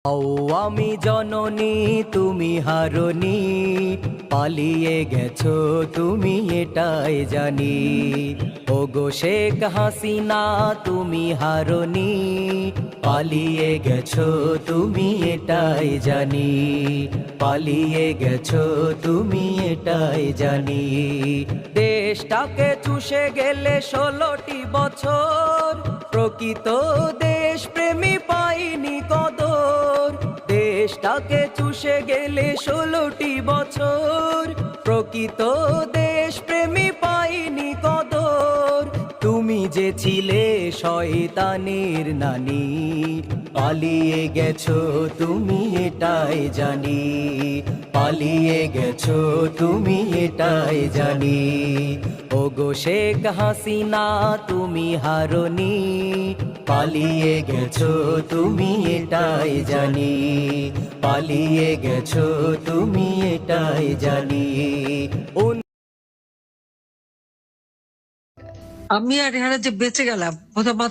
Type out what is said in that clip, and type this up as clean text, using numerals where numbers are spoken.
আমি জননী তুমি হারনি, পালিয়ে গেছো তুমি এটাই জানি। ওগো শেখ হাসিনা তুমি হারনি, পালিয়ে গেছো তুমি এটাই জানি। পালিয়ে গেছো তুমি এটাই জানি। দেশটাকে চুষে গেলে 16টি বছর, প্রকৃত দেশ প্রেমী পাইনি কদর। দেশটাকে চুষে গেলে 16টি বছর, প্রকৃত দেশ প্রেমী পাইনি কদর। তুমি যে ছিলে শয়তানের নানি, পালিয়ে গেছো তুমি এটাই জানি। পালিয়ে গেছো তুমি এটাই জানি। ওগো শেখ হাসিনা তুমি হারনি, পালিয়ে গেছো তুমি এটাই জানি। পালিয়ে গেছো তুমি এটাই জানি। আমি আর এখানে যে বেঁচে গেলাম, প্রথমত